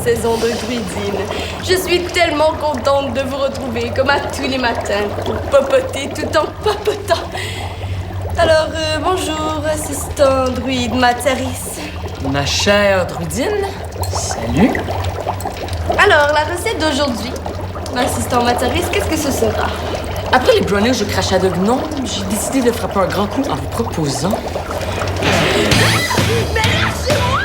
saison de druidine. Je suis tellement contente de vous retrouver, comme à tous les matins, pour popoter tout en papotant. Alors, bonjour, assistant druide Matharis. Ma chère druidine, salut. Alors, la recette d'aujourd'hui, assistant Matharis, qu'est-ce que ce sera? Après les brownies, je crachais de gnome, j'ai décidé de frapper un grand coup en vous proposant... Mais lâchez-moi!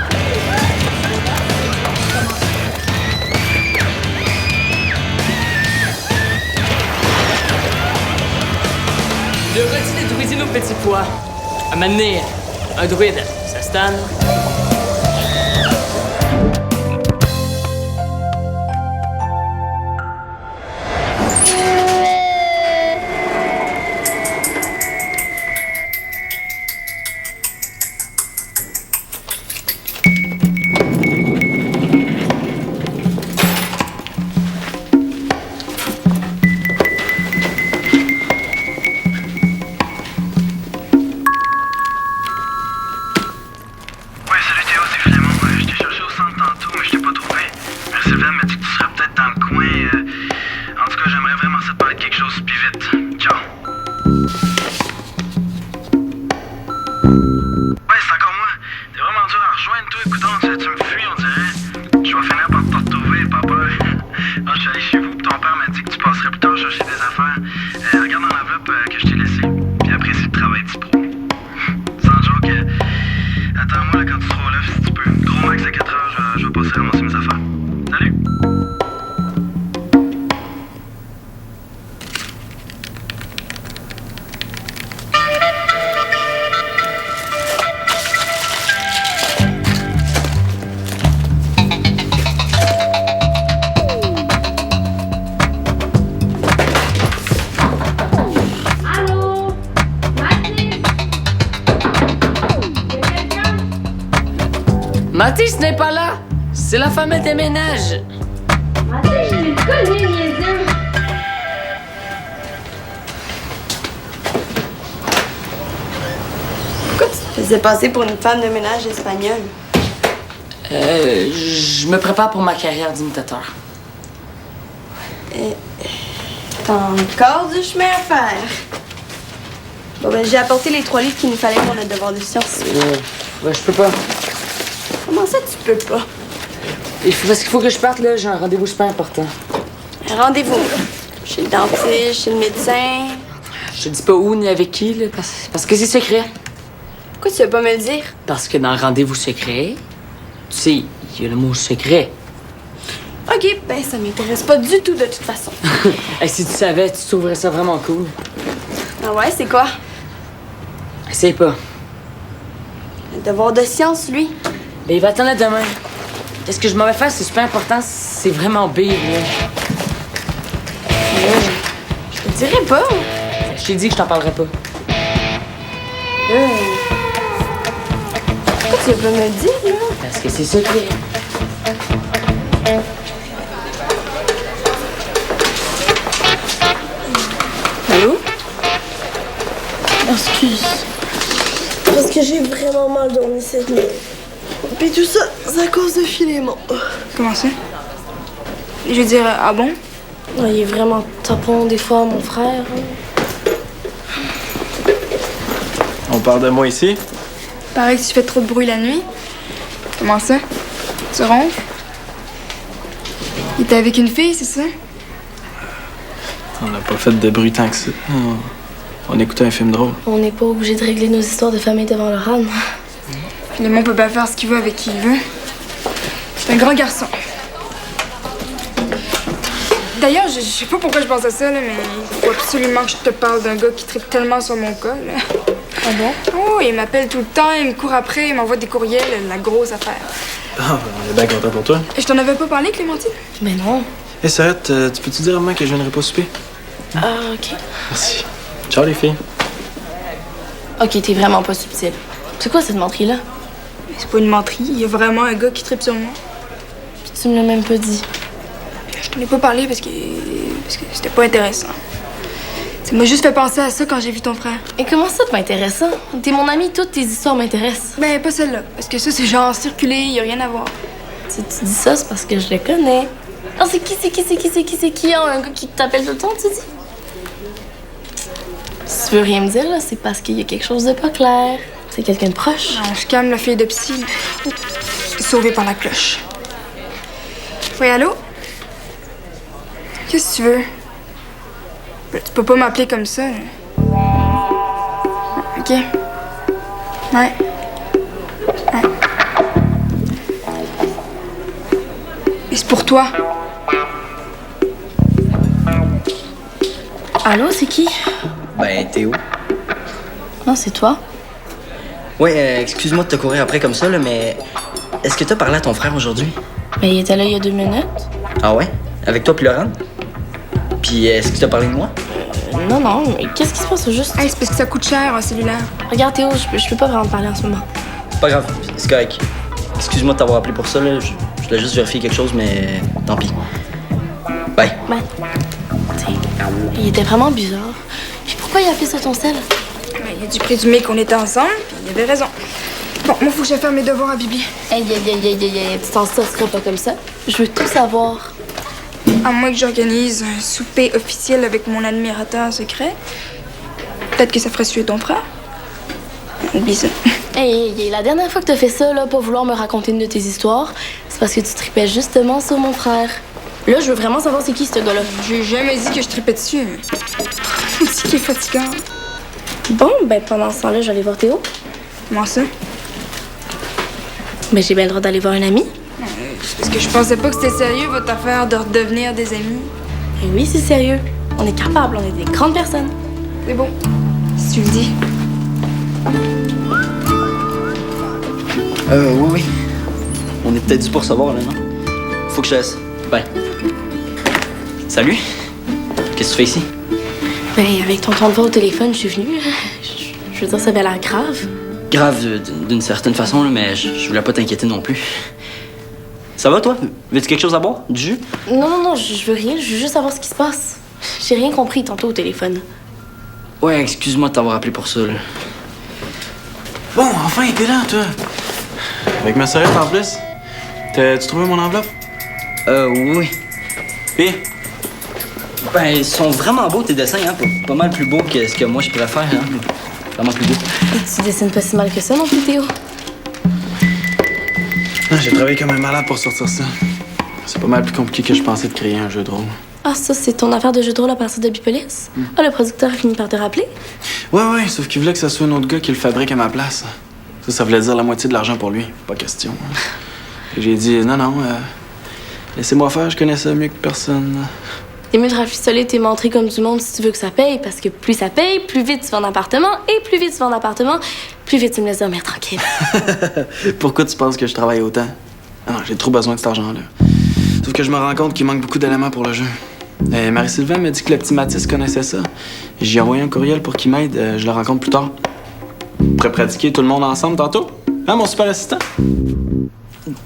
Le rôti des druidines aux petits pois. À m'amener un druide, ça se tanne. Mathis n'est pas là! C'est la femme des ménages! Mathis, je les connais, niaiseux! Pourquoi tu te faisais passer pour une femme de ménage espagnole? Je me prépare pour ma carrière d'imitateur. T'as encore du chemin à faire. Bon, ben, j'ai apporté les 3 livres qu'il nous fallait pour notre devoir de science. Ouais, je peux pas. Comment ça, tu peux pas? Parce qu'il faut que je parte, là. J'ai un rendez-vous super important. Un rendez-vous, chez le dentiste, chez le médecin. Je te dis pas où ni avec qui, là, parce que c'est secret. Pourquoi tu veux pas me le dire? Parce que dans le rendez-vous secret, tu sais, il y a le mot secret. OK, ben ça m'intéresse pas du tout de toute façon. Hey, si tu savais, tu trouverais ça vraiment cool. Ah ouais, c'est quoi? Essaye pas. Le devoir de science, lui. Ben, il va attendre demain. Qu'est-ce que je m'en vais faire? C'est super important. C'est vraiment big, là. Je te dirais pas. Je t'ai dit que je t'en parlerai pas. Pourquoi tu veux pas me le dire, là? Parce que c'est secret. Allô? Excuse. Parce que j'ai vraiment mal dormi cette nuit. Puis tout ça, c'est à cause de Philémon. Comment ça? Je veux dire, ah bon? Ouais, il est vraiment tapon des fois, mon frère. On parle de moi ici? Paraît que tu fais trop de bruit la nuit. Comment ça? Tu ronfles? Il était avec une fille, c'est ça? On n'a pas fait de bruit tant que ça. On écoutait un film drôle. On n'est pas obligé de régler nos histoires de famille devant leur âne. Philémon peut pas faire ce qu'il veut avec qui il veut. C'est un grand garçon. D'ailleurs, je sais pas pourquoi je pense à ça, là, mais il faut absolument que je te parle d'un gars qui tripe tellement sur mon cas, là. Ah bon? Oh, il m'appelle tout le temps, il me court après, il m'envoie des courriels, la grosse affaire. Ah, ben, on est bien content pour toi. Et je t'en avais pas parlé, Clémentine? Mais non. Hé, Sarette, tu peux-tu dire à maman que je viendrai pas souper? Ah, OK. Merci. Ciao, les filles. OK, t'es vraiment pas subtil. C'est quoi cette menterie-là? C'est pas une menterie, il y a vraiment un gars qui tripe sur moi. Puis tu me l'as même pas dit. Je t'en ai pas parlé parce que c'était pas intéressant. Ça m'a juste fait penser à ça quand j'ai vu ton frère. Et comment ça, t'es intéressant? T'es mon ami, toutes tes histoires m'intéressent. Ben, pas celle-là, parce que ça, c'est genre circuler, y a rien à voir. Si tu dis ça, c'est parce que je le connais. Oh, c'est qui? Oh, un gars qui t'appelle tout le temps, tu dis? Si tu veux rien me dire, là, c'est parce qu'il y a quelque chose de pas clair. C'est quelqu'un de proche. Non, je calme la fille de psy. Sauvée par la cloche. Oui, allô? Qu'est-ce que tu veux? Tu peux pas m'appeler comme ça. Là. OK. Ouais. Mais c'est pour toi. Allô, c'est qui? Ben, Théo. Non, c'est toi. Ouais, excuse-moi de te courir après comme ça, là, mais est-ce que t'as parlé à ton frère aujourd'hui? Mais il était là il y a 2 minutes. Ah ouais? Avec toi puis Laurent? Puis est-ce que t'as parlé de moi? Non, mais qu'est-ce qui se passe au juste? Hey, c'est parce que ça coûte cher, un cellulaire. Regarde, Théo, je peux pas vraiment te parler en ce moment. C'est pas grave, c'est correct. Excuse-moi de t'avoir appelé pour ça, là. Je voulais juste vérifier quelque chose, mais tant pis. Bye. Ben, tu sais, il était vraiment bizarre. Puis pourquoi il a appelé ça ton sel? Il a dû présumer qu'on était ensemble, puis il avait raison. Bon, moi, faut que j'aille faire mes devoirs à Bibi. Hey, tu t'en sortiras pas comme ça. Je veux tout savoir. À moins que j'organise un souper officiel avec mon admirateur secret. Peut-être que ça ferait suer ton frère. Bisous. Hey, la dernière fois que t'as fait ça, là, pas vouloir me raconter une de tes histoires, c'est parce que tu tripais justement sur mon frère. Là, je veux vraiment savoir c'est qui, ce gars-là. J'ai jamais dit que je tripais dessus. C'est qui est fatigant. Bon, ben pendant ce temps-là, je vais aller voir Théo. Comment ça? Ben j'ai bien le droit d'aller voir un ami. C'est parce que je pensais pas que c'était sérieux, votre affaire de redevenir des amis. Et oui, c'est sérieux. On est capable, on est des grandes personnes. C'est bon, si tu le dis. Oui. On est peut-être dû pour savoir, là, non? Faut que je laisse. Bye. Salut. Qu'est-ce que tu fais ici? Ben, avec ton temps de voix au téléphone, je suis venue. Je veux dire, ça avait l'air grave. Grave d'une certaine façon, là, mais je voulais pas t'inquiéter non plus. Ça va, toi? Veux-tu quelque chose à boire? Du jus? Non, je veux rien. Je veux juste savoir ce qui se passe. J'ai rien compris tantôt au téléphone. Ouais, excuse-moi de t'avoir appelé pour ça, là. Bon, enfin, t'es là, toi. Avec ma sœurette en plus. T'as-tu trouvé mon enveloppe? Oui. Puis? Ben, ils sont vraiment beaux, tes dessins, hein? Pas mal plus beaux que ce que moi je pourrais faire, hein? Vraiment plus beaux. Et tu dessines pas si mal que ça non plus, Théo. Ah, j'ai travaillé comme un malade pour sortir ça. C'est pas mal plus compliqué que je pensais de créer un jeu de rôle. Ah, ça, c'est ton affaire de jeu de rôle à partir de Bipolis? Ah, le producteur a fini par te rappeler? Ouais, sauf qu'il voulait que ce soit un autre gars qui le fabrique à ma place. Ça voulait dire la moitié de l'argent pour lui. Pas question. Et j'ai dit, non, laissez-moi faire, je connais ça mieux que personne. T'es mieux de rafistoler tes menteries comme du monde si tu veux que ça paye, parce que plus ça paye, plus vite tu vas en appartement, et plus vite tu vas en appartement, plus vite tu me laisses dormir tranquille. Pourquoi tu penses que je travaille autant? Ah non, j'ai trop besoin de cet argent-là. Sauf que je me rends compte qu'il manque beaucoup d'éléments pour le jeu. Marie-Sylvain m'a dit que le petit Mathis connaissait ça. J'ai envoyé un courriel pour qu'il m'aide. Je le rencontre plus tard. On pourrait pratiquer tout le monde ensemble tantôt? Hein, mon super assistant?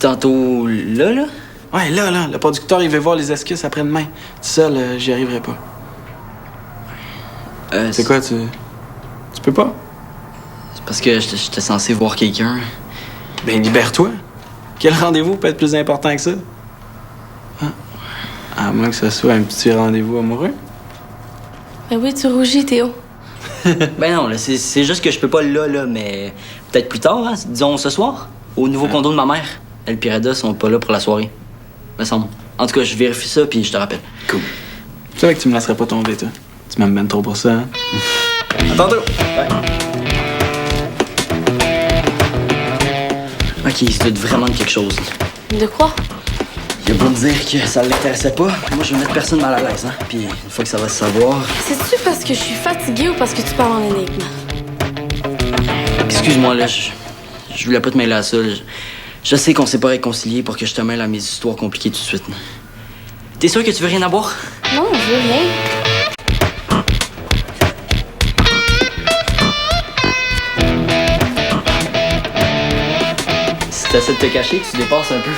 Tantôt là? Ouais, là, le producteur, il veut voir les esquisses après-demain. Tout seul, j'y arriverai pas. C'est quoi, tu peux pas? C'est parce que j'étais censé voir quelqu'un. Ben, libère-toi. Quel rendez-vous peut être plus important que ça? Hein? À moins que ce soit un petit rendez-vous amoureux. Ben oui, tu rougis, Théo. Ben non, là, c'est juste que je peux pas là, mais peut-être plus tard, hein? Disons ce soir, au nouveau condo de ma mère. Elle et Reda sont pas là pour la soirée. Me semble. En tout cas, je vérifie ça, puis je te rappelle. Cool. Tu savais que tu me laisserais pas tomber, toi. Tu m'aimes ben trop pour ça, hein? À tantôt! Bye. Ok, il se doute vraiment de quelque chose. De quoi? Il a beau me dire que ça l'intéressait pas, moi je vais mettre personne mal à l'aise, hein? Puis une fois que ça va se savoir... C'est-tu parce que je suis fatiguée ou parce que tu parles en énigme? Excuse-moi, là, je voulais pas te mêler à ça. Je sais qu'on s'est pas réconciliés pour que je te mêle à mes histoires compliquées tout de suite. T'es sûr que tu veux rien à boire? Non, je veux rien. Si t'essaies de te cacher, tu dépasses un peu.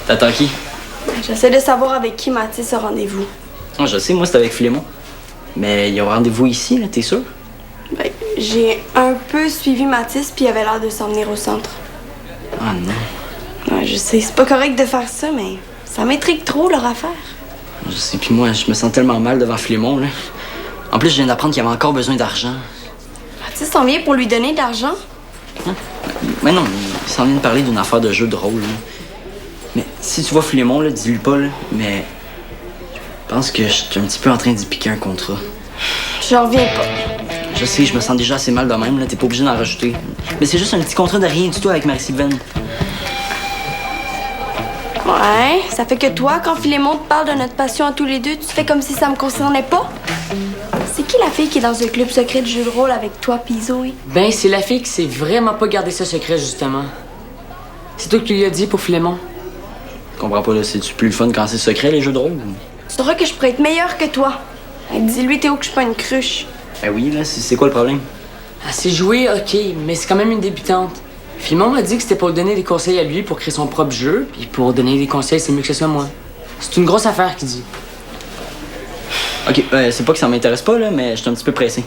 T'attends qui? J'essaie de savoir avec qui Mathis a rendez-vous. Ah, je sais, moi c'est avec Philémon. Mais il y a un rendez-vous ici, là, t'es sûr? Ben, j'ai un peu suivi Mathis, puis il avait l'air de s'en venir au centre. Ah non. Ouais, je sais, c'est pas correct de faire ça, mais ça m'intrigue trop, leur affaire. Je sais, puis moi, je me sens tellement mal devant Philémon, là. En plus, je viens d'apprendre qu'il avait encore besoin d'argent. Tu s'en vient pour lui donner de l'argent? Mais non, il s'en vient de parler d'une affaire de jeu de rôle, là. Mais si tu vois Philémon, là, dis-lui pas, là, mais... Je pense que je suis un petit peu en train d'y piquer un contrat. J'en reviens pas. Je sais, je me sens déjà assez mal de même, là. T'es pas obligé d'en rajouter. Mais c'est juste un petit contrat de rien du tout avec Marie-Sylvaine. Ouais, ça fait que toi, quand Philémon te parle de notre passion à tous les deux, tu fais comme si ça me concernait pas? C'est qui la fille qui est dans un club secret de jeu de rôle avec toi pis Zoé? Ben, c'est la fille qui sait vraiment pas garder ça secret, justement. C'est toi qui lui as dit pour Philémon. Je comprends pas, là. C'est-tu plus le fun quand c'est secret, les jeux de rôle? Tu sauras que je pourrais être meilleure que toi. Hey, dis-lui, Théo, que je suis pas une cruche. Ben oui, là, c'est quoi le problème? Elle sait jouer, ok, mais c'est quand même une débutante. Philémon m'a dit que c'était pour lui donner des conseils à lui pour créer son propre jeu, puis pour donner des conseils, c'est mieux que ce soit moi. C'est une grosse affaire qu'il dit. Ok, c'est pas que ça m'intéresse pas, là, mais je suis un petit peu pressé.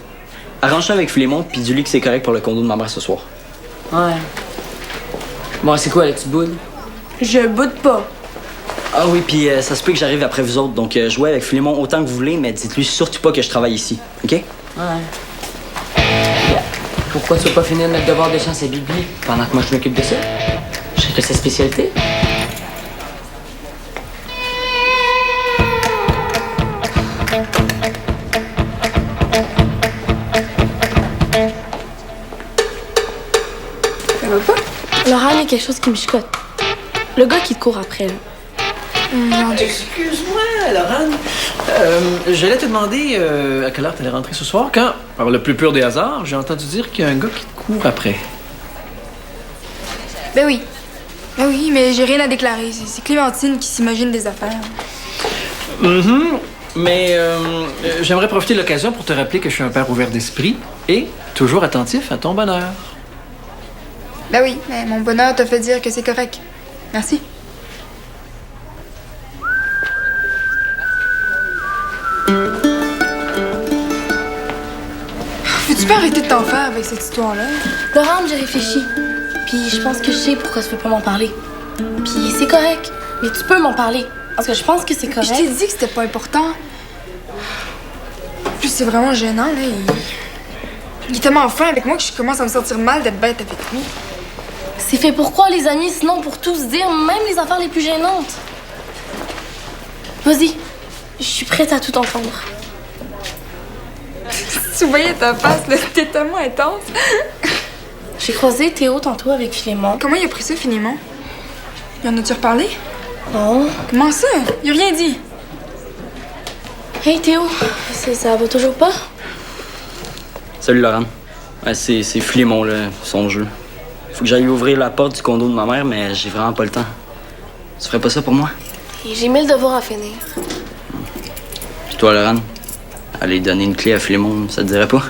Arrange-toi avec Philémon, puis dis-lui que c'est correct pour le condo de ma mère ce soir. Ouais. Bon, c'est quoi, là, tu boudes? Je boude pas. Ah oui, puis ça se peut que j'arrive après vous autres, donc jouez avec Philémon autant que vous voulez, mais dites-lui surtout pas que je travaille ici, ok? Ouais. Pourquoi tu vas pas finir notre devoir de sciences à Bibi pendant que moi je m'occupe de ça? Je sais que c'est sa spécialité. Ça va pas? Laurent, il y a quelque chose qui me chicote. Le gars qui te court après, là. Mon Dieu. Excuse-moi, Laurent. J'allais te demander à quelle heure t'allais rentrer ce soir quand, par le plus pur des hasards, j'ai entendu dire qu'il y a un gars qui te court après. Ben oui. Ben oui, mais j'ai rien à déclarer. C'est Clémentine qui s'imagine des affaires. Mais j'aimerais profiter de l'occasion pour te rappeler que je suis un père ouvert d'esprit et toujours attentif à ton bonheur. Ben oui, mais mon bonheur te fait dire que c'est correct. Merci. Peux-tu pas arrêter de t'en faire avec cette histoire-là? Laurent, j'ai réfléchi. Puis je pense que je sais pourquoi tu veux pas m'en parler. Puis c'est correct. Mais tu peux m'en parler. Parce que je pense que c'est Je correct. t'ai dit que c'était pas important. En plus, c'est vraiment gênant, là. Il est tellement fin avec moi que je commence à me sentir mal d'être bête avec lui. C'est fait pour quoi, les amis? Sinon, pour tout se dire, même les affaires les plus gênantes. Vas-y. Je suis prête à tout entendre. Tu voyais ta face, là, t'es tellement intense. J'ai croisé Théo tantôt avec Philémon. Comment il a pris ça, finalement? Y en a-tu reparlé? Non. Comment ça? Il a rien dit. Hey Théo, ça va toujours pas? Salut, Laurent. Ouais, c'est Philémon, là, son jeu. Faut que j'aille ouvrir la porte du condo de ma mère, mais j'ai vraiment pas le temps. Tu ferais pas ça pour moi? Et j'ai 1000 devoirs à finir. Puis toi, Laurent, aller donner une clé à Philémon, ça te dirait pas?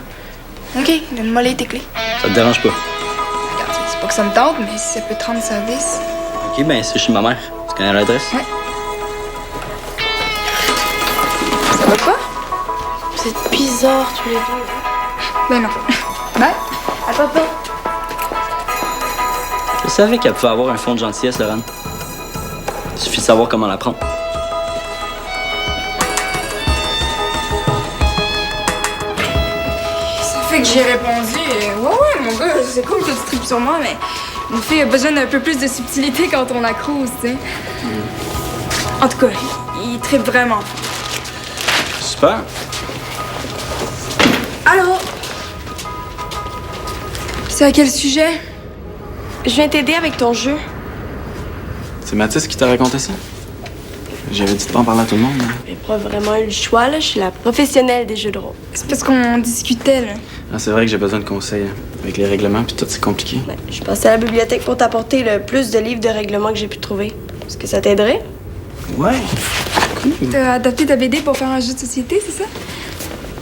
OK, donne-moi tes clés. Ça te dérange pas? Regarde, c'est pas que ça me tente, mais si ça peut te rendre service. Ok, ben c'est chez ma mère. Tu connais l'adresse? Ouais. Ça va pas? Vous êtes bizarres tous les deux. Ben non. Ben, à papa. Je savais qu'elle pouvait avoir un fond de gentillesse, Laurent. Il suffit de savoir comment la prendre. Ça fait que j'ai répondu. Ouais, mon gars, c'est cool que tu tripes sur moi, mais une fille a besoin d'un peu plus de subtilité quand on la crouse, tu sais. En tout cas, il tripe vraiment. Super. Allô? C'est à quel sujet? Je viens t'aider avec ton jeu. C'est Mathis qui t'a raconté ça? J'avais dit de pas en parler à tout le monde, hein. J'ai pas vraiment eu le choix, là. Je suis la professionnelle des jeux de rôle. C'est parce qu'on discutait, là. Ah, c'est vrai que j'ai besoin de conseils. Avec les règlements, puis tout, c'est compliqué. Ouais, je suis passée à la bibliothèque pour t'apporter le plus de livres de règlements que j'ai pu trouver. Est-ce que ça t'aiderait? Ouais. Cool. T'as adapté ta BD pour faire un jeu de société, c'est ça?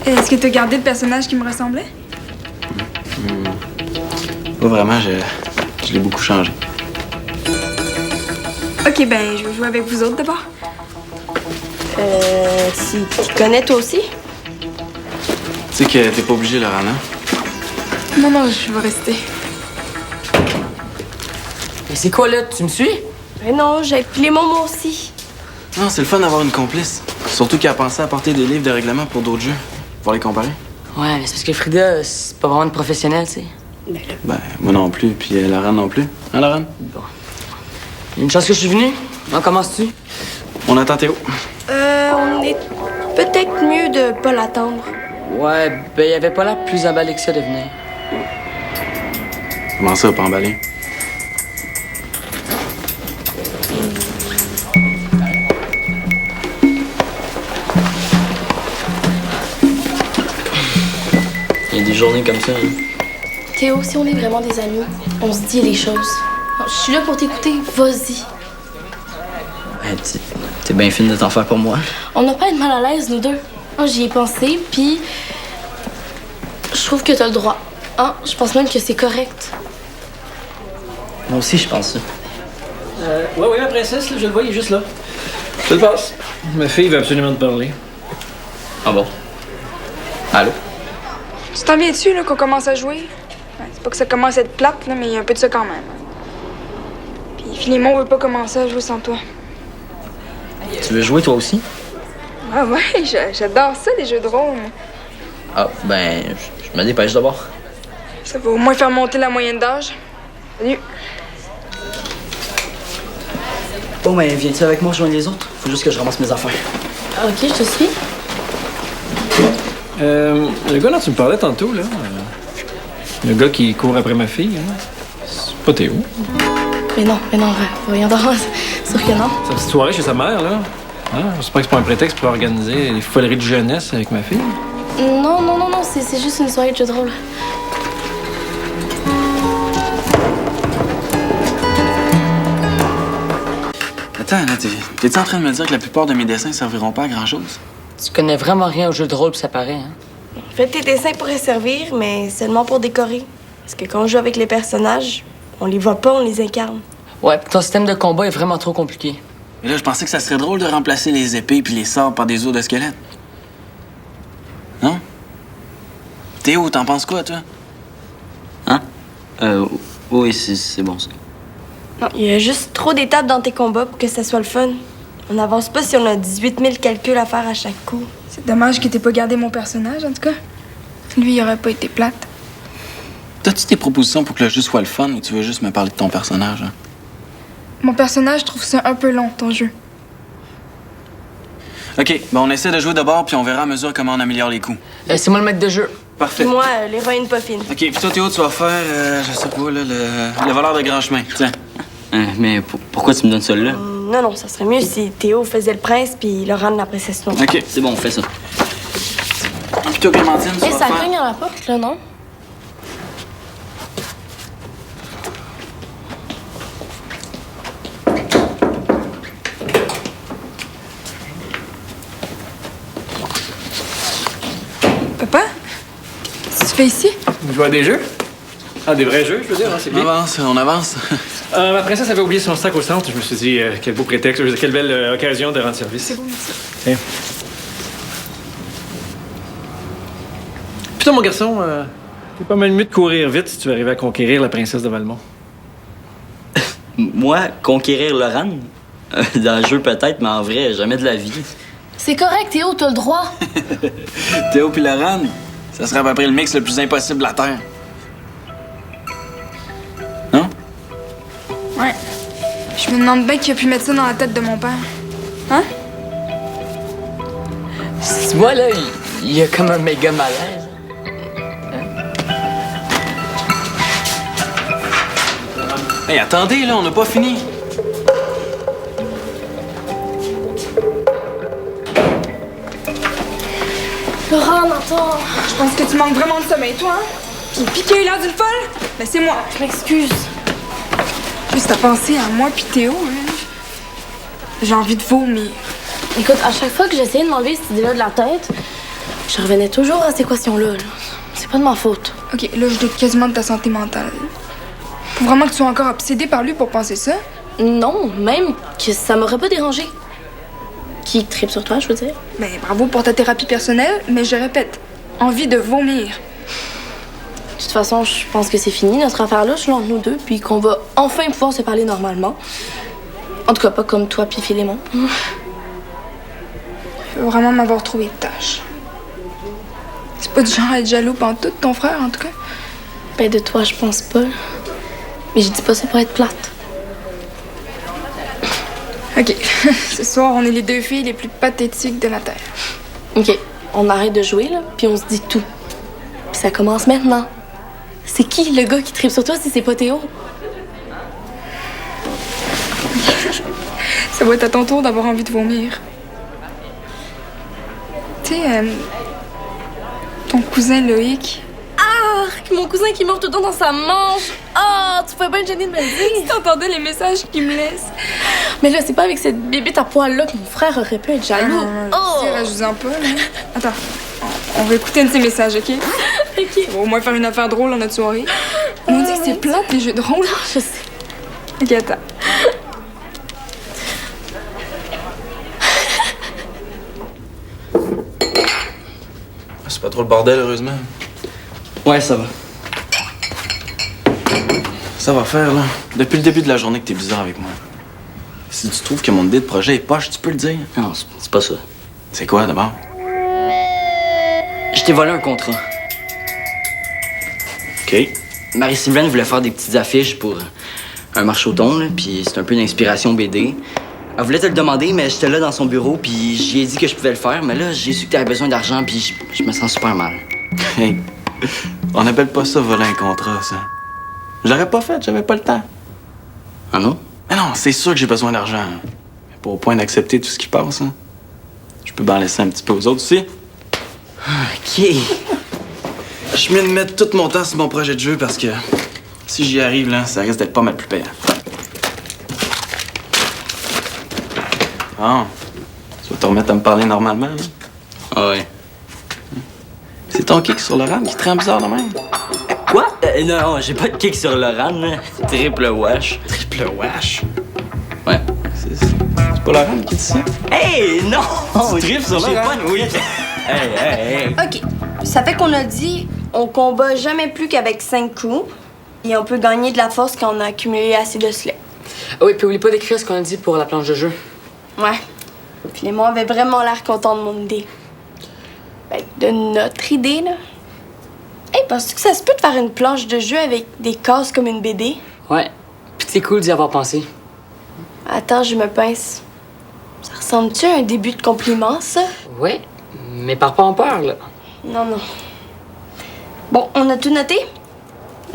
Est-ce que t'as gardé le personnage qui me ressemblait? Pas vraiment, je l'ai beaucoup changé. Ok, ben, je vais jouer avec vous autres d'abord. Si tu connais toi aussi? Tu sais que t'es pas obligé, Laurent, hein? Non, je vais rester. Mais c'est quoi là? Tu me suis? Mais non, j'ai filé moi aussi. Non, c'est le fun d'avoir une complice. Surtout qu'elle a pensé à apporter des livres de règlement pour d'autres jeux. Pour les comparer. Ouais, mais c'est parce que Frida, c'est pas vraiment une professionnelle, tu sais. Ben, moi non plus, puis Laurent non plus. Hein, Laurent? Bon. Une chance que je suis venu. On commence-tu? On attend Théo. On est peut-être mieux de pas l'attendre. Ouais, ben, il avait pas l'air plus emballé que ça de venir. Comment ça, pas emballé? Il y a des journées comme ça. Hein. Théo, si on est vraiment des amis, on se dit les choses. Non, je suis là pour t'écouter, vas-y. Ouais, t'es bien fine de t'en faire pour moi. On n'a pas à être mal à l'aise, nous deux. Hein, j'y ai pensé, puis je trouve que t'as le droit. Hein, je pense même que c'est correct. Moi aussi, je pense ça. Ouais, la princesse, là, je le vois, il est juste là. Je le passe. Ma fille veut absolument te parler. Ah bon? Allô? Tu t'en viens dessus, là, qu'on commence à jouer? Ouais, c'est pas que ça commence à être plate, là, mais il y a un peu de ça quand même. Puis Philémon veut pas commencer à jouer sans toi. Tu veux jouer toi aussi? Ah ouais, j'adore ça, les jeux de rôle. Ah, ben, je me dépêche d'abord. Ça va au moins faire monter la moyenne d'âge. Salut. Bon, ben, viens-tu avec moi rejoindre les autres? Faut juste que je ramasse mes affaires. Ok, je te suis. Le gars dont tu me parlais tantôt, là, le gars qui court après ma fille, hein, c'est pas Théo. Mais non, voyons donc, c'est sûr que non. Sa petite soirée chez sa mère, là. Hein? J'espère que c'est pas un prétexte pour organiser les foleries de jeunesse avec ma fille. Non, c'est juste une soirée de jeu de rôle. Attends, là, t'es-tu en train de me dire que la plupart de mes dessins serviront pas à grand-chose? Tu connais vraiment rien au jeu de rôle, puis ça paraît, hein? En fait, tes dessins pourraient servir, mais seulement pour décorer. Parce que quand on joue avec les personnages, on les voit pas, on les incarne. Ouais, puis ton système de combat est vraiment trop compliqué. Mais là, je pensais que ça serait drôle de remplacer les épées puis les sabres par des os de squelette. Non? Théo, t'en penses quoi, toi? Hein? Oui, c'est bon, ça. Non, il y a juste trop d'étapes dans tes combats pour que ça soit le fun. On n'avance pas si on a 18 000 calculs à faire à chaque coup. C'est dommage que t'aies pas gardé mon personnage, en tout cas. Lui, il aurait pas été plate. T'as-tu des propositions pour que le jeu soit le fun ou tu veux juste me parler de ton personnage? Hein? Mon personnage trouve ça un peu long, ton jeu. OK, ben on essaie de jouer d'abord puis on verra à mesure comment on améliore les coups. C'est moi le maître de jeu. Parfait. Puis moi, l'héroïne pas fine. OK, puis toi, Théo, tu vas faire, je sais pas, là, le voleur de grand chemin. Tiens. Mais pourquoi tu me donnes celui-là? Non, ça serait mieux si Théo faisait le prince puis Laurent la princesse noire. OK. C'est bon, on fait ça. Puis toi, Clémentine, tu Et vas ça faire... cogne à la porte, là, non? Papa? Qu'est-ce que tu fais ici? Vous jouez à des jeux? Ah, des vrais jeux, je veux dire, hein, c'est bien. On avance. Ma princesse avait oublié son sac au centre. Je me suis dit, quel beau prétexte, quelle belle occasion de rendre service. C'est bon, merci. Tiens. Putain, mon garçon, t'es pas mal mieux de courir vite si tu veux arriver à conquérir la princesse de Valmont. Moi, conquérir Laurent? Dans le jeu, peut-être, mais en vrai, jamais de la vie. C'est correct, Théo, t'as le droit. Théo puis Laurent, ça serait à peu près le mix le plus impossible de la Terre. Non? Ouais. Je me demande bien qui a pu mettre ça dans la tête de mon père. Hein? Tu vois, là, il y a comme un méga malaise. Hey, attendez, là, on n'a pas fini. Laurent, attends. Je pense que tu manques vraiment de sommeil, toi, hein? Puis Piqué a eu l'air d'une folle? Ben, c'est moi. Je m'excuse. Juste à penser à moi puis Théo, hein. J'ai envie de vomir. Écoute, à chaque fois que j'essayais de m'enlever cette idée-là de la tête, je revenais toujours à ces questions-là. Là. C'est pas de ma faute. OK, là, je doute quasiment de ta santé mentale. Faut vraiment que tu sois encore obsédé par lui pour penser ça? Non, même que ça m'aurait pas dérangé. Qui tripe sur toi, je veux dire. Ben, bravo pour ta thérapie personnelle, mais je répète, envie de vomir. De toute façon, je pense que c'est fini, notre affaire-là, selon nous deux, puis qu'on va enfin pouvoir se parler normalement. En tout cas, pas comme toi puis Philémon. Il faut vraiment m'avoir trouvé de tâche. C'est pas du genre à être jaloux pantoute de ton frère, en tout cas. Ben, de toi, je pense pas. Mais je dis pas ça pour être plate. OK. Ce soir, on est les deux filles les plus pathétiques de la Terre. OK, on arrête de jouer, là, puis on se dit tout. Puis ça commence maintenant. C'est qui le gars qui tripe sur toi si c'est pas Théo? Ça va être à ton tour d'avoir envie de vomir. Tu sais, ton cousin Loïc, Arc, mon cousin qui mange tout le temps dans sa manche. Ah, tu pouvais bien te gêner de me le si dire. t'entendais les messages qu'il me laisse. Mais là, c'est pas avec cette bébête à poil-là que mon frère aurait pu être jaloux. Oh! Rajoute-en pas, là. Attends, on va écouter un de ses messages, OK? OK. On va au moins faire une affaire drôle dans notre soirée. On dit que c'est plate, les jeux de rôle. Je sais. OK, attends. C'est pas trop le bordel, heureusement. Ouais, ça va. Ça va faire, là. Depuis le début de la journée que t'es bizarre avec moi. Si tu trouves que mon idée de projet est poche, tu peux le dire. Non, c'est pas ça. C'est quoi, d'abord? Je t'ai volé un contrat. OK. Marie-Sylvaine voulait faire des petites affiches pour un marché au thon, là, puis c'est un peu une inspiration BD. Elle voulait te le demander, mais j'étais là dans son bureau, puis j'y ai dit que je pouvais le faire, mais là, j'ai su que t'avais besoin d'argent, puis je me sens super mal. Hey, on appelle pas ça voler un contrat, ça. Je l'aurais pas fait, j'avais pas le temps. Ah non? Mais non, c'est sûr que j'ai besoin d'argent. Mais pas au point d'accepter tout ce qui passe, hein. Je peux en laisser un petit peu aux autres aussi. OK. Je suis mieux de mettre tout mon temps sur mon projet de jeu parce que si j'y arrive, là, ça risque d'être pas mal plus payant. Ah, tu vas te remettre à me parler normalement, là? Ah ouais. C'est ton kick sur le RAM qui te rend bizarre de même. Quoi? Non, j'ai pas de kick sur Laurent, là. Triple wash. Triple wash. Ouais. C'est pas Laurent qui dit ça? Hey, non! Tu tripes sur J'ai Laurent? pas de kick. Hey. OK. Ça fait qu'on a dit on combat jamais plus qu'avec 5 coups et on peut gagner de la force quand on a accumulé assez de slay. Ah oui, puis oublie pas d'écrire ce qu'on a dit pour la planche de jeu. Ouais. Philémon avait vraiment l'air content de mon idée. Ben, de notre idée, là. Hey, penses-tu que ça se peut de faire une planche de jeu avec des cases comme une BD? Ouais. Puis c'est cool d'y avoir pensé. Attends, je me pince. Ça ressemble-tu à un début de compliment, ça? Ouais, mais pars pas en peur, là. Non. Bon, on a tout noté?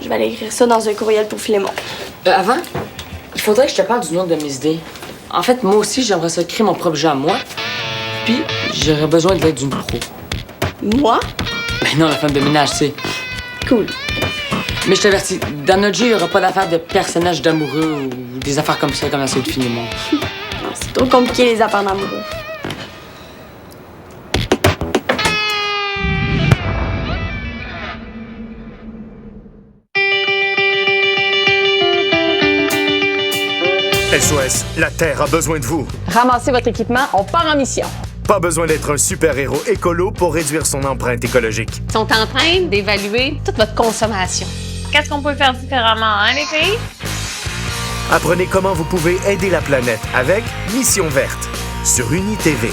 Je vais aller écrire ça dans un courriel pour Philémon. Avant, il faudrait que je te parle d'une autre de mes idées. En fait, moi aussi, j'aimerais ça créer mon propre jeu à moi. Puis, j'aurais besoin de l'aide d'une pro. Moi? Ben non, la femme de ménage, c'est. Cool. Mais je t'avertis, dans notre jeu, il n'y aura pas d'affaires de personnages d'amoureux ou des affaires comme ça, comme dans celui de Philémon. Non, c'est trop compliqué, les affaires d'amoureux. SOS, la Terre a besoin de vous. Ramassez votre équipement, on part en mission. Pas besoin d'être un super-héros écolo pour réduire son empreinte écologique. Ils sont en train d'évaluer toute votre consommation. Qu'est-ce qu'on peut faire différemment, hein, les filles? Apprenez comment vous pouvez aider la planète avec Mission Verte sur UniTV.